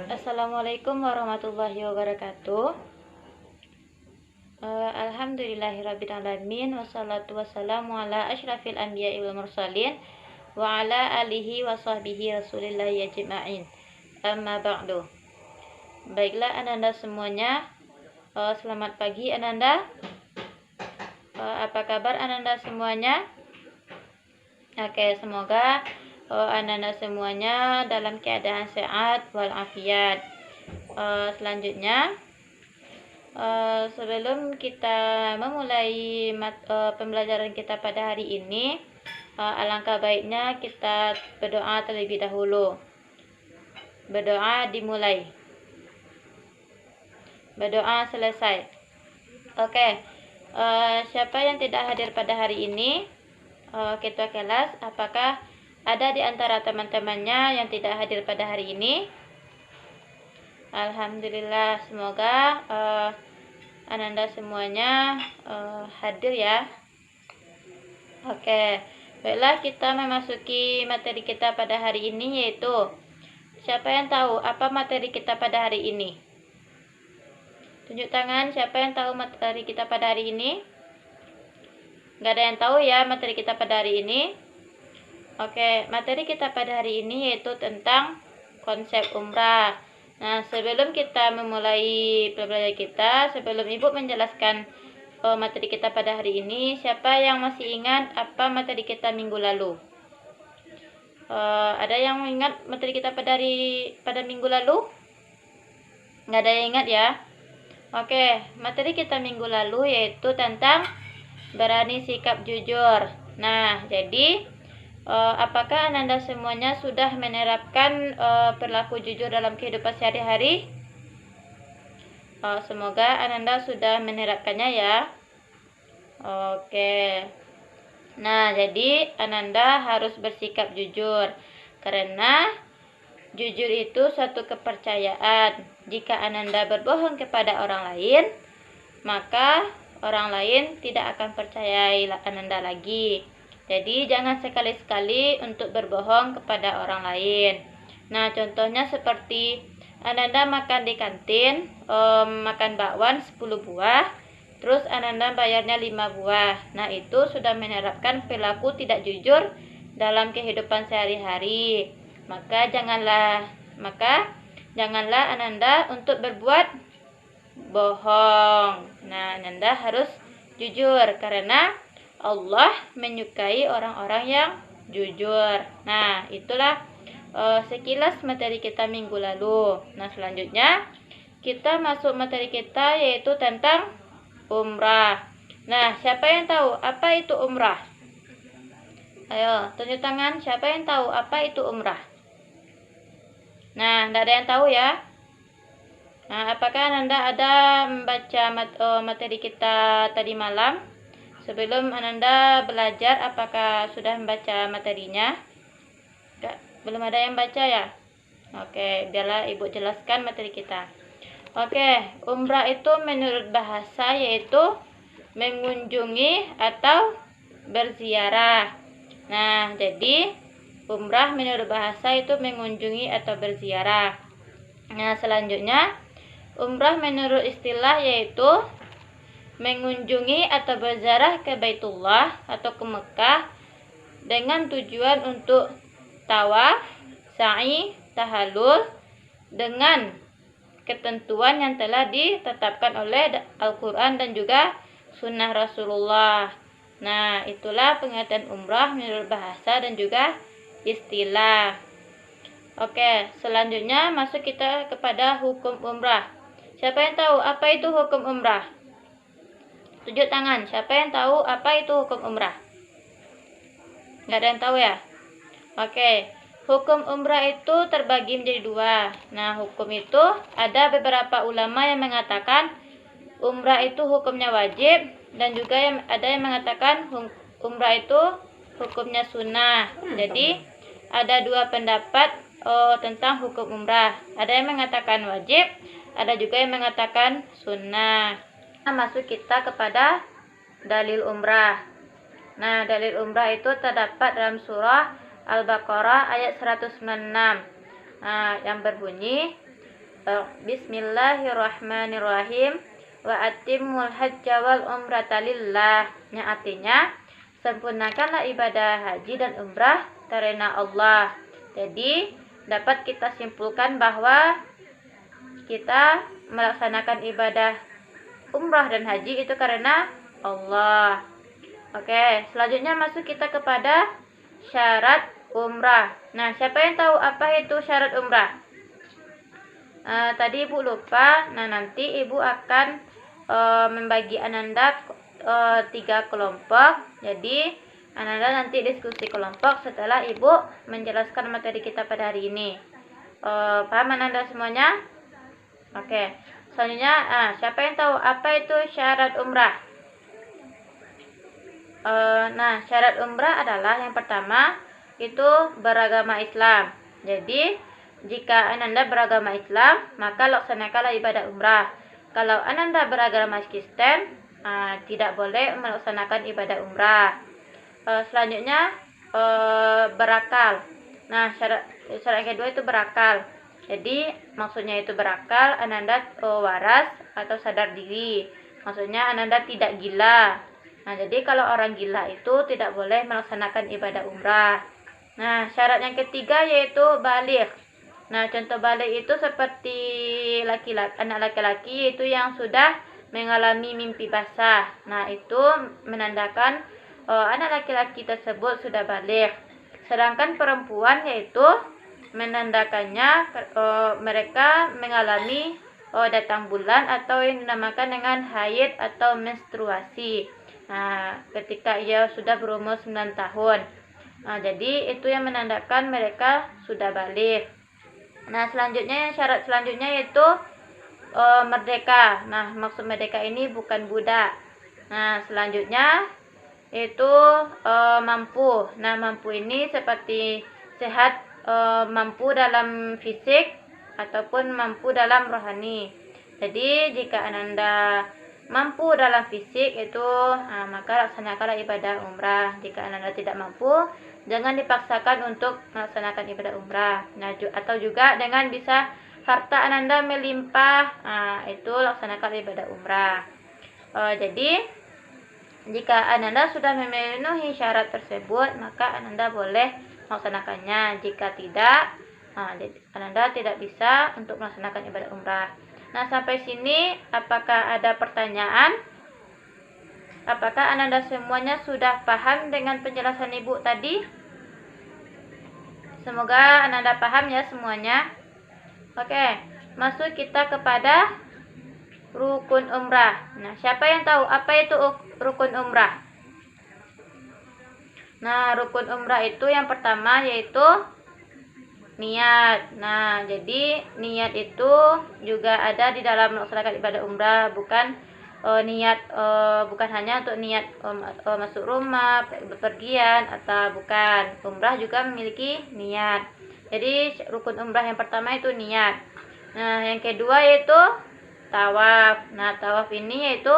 Assalamualaikum warahmatullahi wabarakatuh. Alhamdulillahirrabbilalamin. Wassalatu wassalamu ala asyrafil anbiya'i wal mursalin wa ala alihi wa sahbihi rasulillahi ajma'in. Amma ba'du. Baiklah ananda semuanya, selamat pagi ananda. Apa kabar ananda semuanya? Oke, semoga ananda semuanya dalam keadaan sehat walafiat. Selanjutnya, sebelum kita memulai pembelajaran kita pada hari ini, alangkah baiknya kita berdoa terlebih dahulu. Berdoa dimulai, berdoa selesai. Oke, siapa yang tidak hadir pada hari ini? Ketua kelas, apakah ada di antara teman-temannya yang tidak hadir pada hari ini? Alhamdulillah, semoga ananda semuanya hadir ya. Oke, baiklah kita memasuki materi kita pada hari ini, yaitu siapa yang tahu apa materi kita pada hari ini? Tunjuk tangan, siapa yang tahu materi kita pada hari ini? Nggak ada yang tahu ya materi kita pada hari ini? Oke, materi kita pada hari ini yaitu tentang konsep umrah. Nah, sebelum kita memulai pembelajaran kita, sebelum Ibu menjelaskan materi kita pada hari ini, siapa yang masih ingat apa materi kita minggu lalu? Ada yang ingat materi kita pada minggu lalu? Nggak ada yang ingat ya? Oke, materi kita minggu lalu yaitu tentang berani sikap jujur. Nah, jadi apakah ananda semuanya sudah menerapkan perilaku jujur dalam kehidupan sehari-hari? Semoga ananda sudah menerapkannya ya. Oke. Nah, jadi ananda harus bersikap jujur, karena jujur itu suatu kepercayaan. Jika ananda berbohong kepada orang lain, maka orang lain tidak akan percaya ananda lagi. Jadi jangan sekali-sekali untuk berbohong kepada orang lain. Nah, contohnya seperti ananda makan di kantin, makan bakwan 10 buah, terus ananda bayarnya 5 buah. Nah, itu sudah menerapkan perilaku tidak jujur dalam kehidupan sehari-hari. Maka janganlah ananda untuk berbuat bohong. Nah, ananda harus jujur karena Allah menyukai orang-orang yang jujur. Nah, itulah sekilas materi kita minggu lalu. Nah, selanjutnya kita masuk materi kita yaitu tentang umrah. Nah, siapa yang tahu apa itu umrah? Ayo, tunjuk tangan, siapa yang tahu apa itu umrah? Nah, tidak ada yang tahu ya. Nah, apakah Ananda ada membaca materi kita tadi malam? Sebelum Ananda belajar, apakah sudah membaca materinya? Enggak, belum ada yang baca ya? Oke, biarlah Ibu jelaskan materi kita. Oke, umrah itu menurut bahasa yaitu mengunjungi atau berziarah. Nah, jadi umrah menurut bahasa itu mengunjungi atau berziarah. Nah, selanjutnya umrah menurut istilah yaitu mengunjungi atau berziarah ke Baitullah atau ke Mekah dengan tujuan untuk tawaf, sa'i, tahallul dengan ketentuan yang telah ditetapkan oleh Al-Quran dan juga sunnah Rasulullah. Nah, itulah pengertian umrah menurut bahasa dan juga istilah. Oke, selanjutnya masuk kita kepada hukum umrah. Siapa yang tahu apa itu hukum umrah? Tunjuk tangan, siapa yang tahu apa itu hukum umrah? Nggak ada yang tahu ya? Oke, hukum umrah itu terbagi menjadi dua. Nah, hukum itu ada beberapa ulama yang mengatakan umrah itu hukumnya wajib, dan juga ada yang mengatakan umrah itu hukumnya sunnah. Jadi ada dua pendapat tentang hukum umrah. Ada yang mengatakan wajib, ada juga yang mengatakan sunnah. Masuk kita kepada dalil umrah. Nah, dalil umrah itu terdapat dalam surah Al-Baqarah ayat 196. Nah, yang berbunyi, Bismillahirrahmanirrahim. Wa atimmul hajja wal umrata lillah. Yang artinya sempurnakanlah ibadah haji dan umrah karena Allah. Jadi dapat kita simpulkan bahwa kita melaksanakan ibadah umrah dan haji itu karena Allah. Oke, selanjutnya masuk kita kepada syarat umrah. Nah, siapa yang tahu apa itu syarat umrah? Tadi Ibu lupa. Nah, nanti Ibu akan membagi Ananda 3 kelompok. Jadi Ananda nanti diskusi kelompok setelah Ibu menjelaskan materi kita pada hari ini. Paham Ananda semuanya? Oke. Selanjutnya, siapa yang tahu apa itu syarat umrah? Nah, syarat umrah adalah yang pertama itu beragama Islam. Jadi, jika Ananda beragama Islam, maka laksanakanlah ibadah umrah. Kalau Ananda beragama Kristen, tidak boleh melaksanakan ibadah umrah. Selanjutnya, berakal. Nah, syarat yang kedua itu berakal. Jadi, maksudnya itu berakal, Ananda waras atau sadar diri. Maksudnya Ananda tidak gila. Nah, jadi kalau orang gila itu tidak boleh melaksanakan ibadah umrah. Nah, syarat yang ketiga yaitu baligh. Nah, contoh baligh itu seperti anak laki-laki itu yang sudah mengalami mimpi basah. Nah, itu menandakan anak laki-laki tersebut sudah baligh. Sedangkan perempuan yaitu menandakannya mereka mengalami datang bulan atau yang dinamakan dengan haid atau menstruasi. Nah, ketika ia sudah berumur 9 tahun. Nah, jadi itu yang menandakan mereka sudah baligh. Nah, selanjutnya syarat selanjutnya yaitu merdeka. Nah, maksud merdeka ini bukan budak. Nah, selanjutnya itu mampu. Nah, mampu ini seperti sehat, mampu dalam fisik ataupun mampu dalam rohani. Jadi, jika Ananda mampu dalam fisik itu maka laksanakanlah ibadah umrah. Jika Ananda tidak mampu, jangan dipaksakan untuk melaksanakan ibadah umrah. Nah, atau juga dengan bisa harta Ananda melimpah, itu laksanakan ibadah umrah. Jadi jika Ananda sudah memenuhi syarat tersebut, maka Ananda boleh melaksanakannya. Jika tidak, Ananda tidak bisa untuk melaksanakan ibadah umrah. Nah, sampai sini apakah ada pertanyaan? Apakah Ananda semuanya sudah paham dengan penjelasan Ibu tadi? Semoga Ananda paham ya semuanya. Oke, masuk kita kepada rukun umrah. Nah, siapa yang tahu apa itu rukun umrah? Nah, rukun umrah itu yang pertama yaitu niat. Nah, jadi niat itu juga ada di dalam melaksanakan ibadah umrah, bukan bukan hanya untuk niat masuk rumah, bepergian atau bukan. Umrah juga memiliki niat. Jadi rukun umrah yang pertama itu niat. Nah, yang kedua yaitu tawaf. Nah, tawaf ini yaitu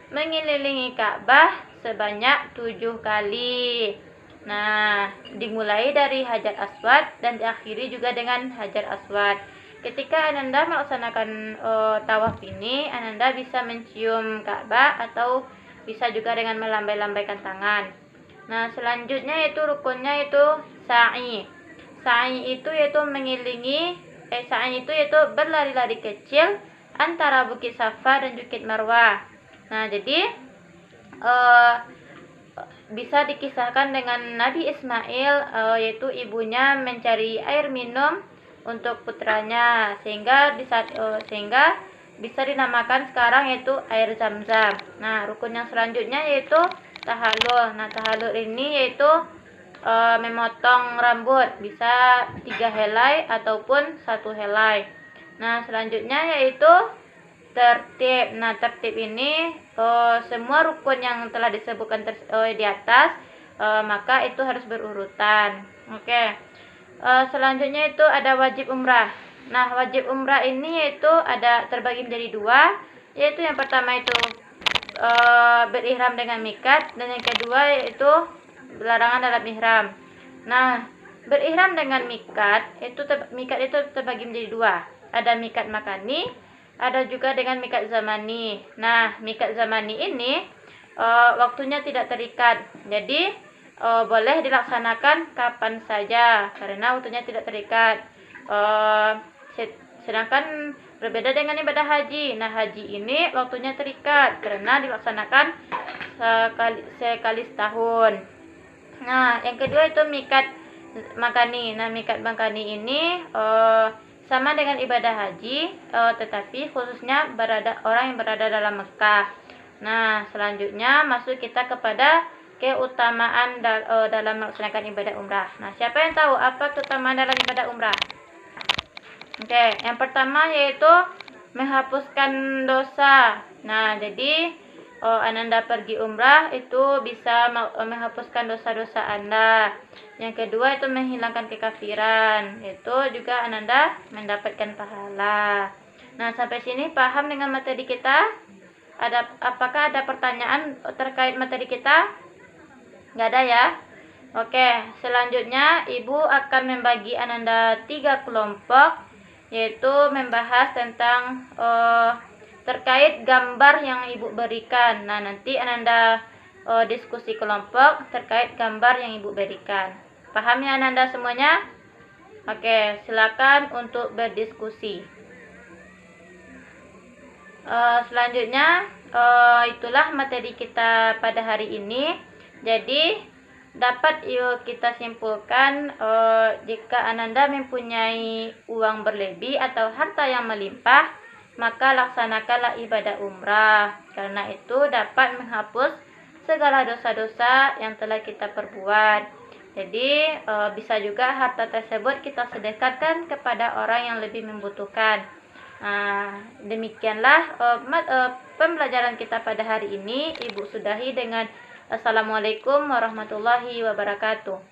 mengelilingi Ka'bah sebanyak 7 kali. Nah, dimulai dari Hajar Aswad dan diakhiri juga dengan Hajar Aswad. Ketika Ananda melaksanakan tawaf ini, Ananda bisa mencium Ka'bah atau bisa juga dengan melambai-lambaikan tangan. Nah, selanjutnya yaitu rukunnya itu sa'i. Sa'i itu yaitu sa'i itu yaitu berlari-lari kecil antara Bukit Safa dan Bukit Marwah. Nah, jadi bisa dikisahkan dengan Nabi Ismail, yaitu ibunya mencari air minum untuk putranya sehingga bisa dinamakan sekarang yaitu air Zam-Zam. Nah, rukun yang selanjutnya yaitu tahallul. Nah, tahallul ini yaitu memotong rambut, bisa 3 helai ataupun 1 helai. Nah, selanjutnya yaitu tertib. Nah, tertib ini semua rukun yang telah disebutkan di atas, maka itu harus berurutan. Oke. Selanjutnya itu ada wajib umrah. Nah, wajib umrah ini yaitu ada terbagi menjadi 2, yaitu yang pertama itu berihram dengan mikat, dan yang kedua yaitu larangan dalam ihram. Nah, berihram dengan mikat itu terbagi menjadi 2. ada miqat makani, ada juga dengan miqat zamani. Nah, miqat zamani ini waktunya tidak terikat. Jadi boleh dilaksanakan kapan saja karena waktunya tidak terikat. Sedangkan berbeda dengan ibadah haji. Nah, haji ini waktunya terikat karena dilaksanakan sekali setahun. Nah, yang kedua itu miqat makani. Nah, miqat makani ini sama dengan ibadah haji, tetapi khususnya orang yang berada dalam Mekah. Nah, selanjutnya masuk kita kepada keutamaan dalam melaksanakan ibadah umrah. Nah, siapa yang tahu apa keutamaan dalam ibadah umrah? Oke, yang pertama yaitu menghapuskan dosa. Nah, jadi Ananda pergi umrah itu bisa menghapuskan dosa-dosa Anda. Yang kedua itu menghilangkan kekafiran. Itu juga Ananda mendapatkan pahala. Nah, sampai sini paham dengan materi kita? Apakah ada pertanyaan terkait materi kita? Nggak ada ya? Oke, selanjutnya Ibu akan membagi Ananda 3 kelompok, yaitu membahas tentang terkait gambar yang Ibu berikan. Nah, nanti Ananda diskusi kelompok terkait gambar yang Ibu berikan. Paham ya Ananda semuanya? Oke, silakan untuk berdiskusi. Selanjutnya itulah materi kita pada hari ini. Jadi dapat yuk kita simpulkan, jika Ananda mempunyai uang berlebih atau harta yang melimpah, maka laksanakanlah ibadah umrah. Karena itu dapat menghapus segala dosa-dosa yang telah kita perbuat. Jadi bisa juga harta tersebut kita sedekahkan kepada orang yang lebih membutuhkan. Demikianlah pembelajaran kita pada hari ini. Ibu sudahi dengan Assalamualaikum warahmatullahi wabarakatuh.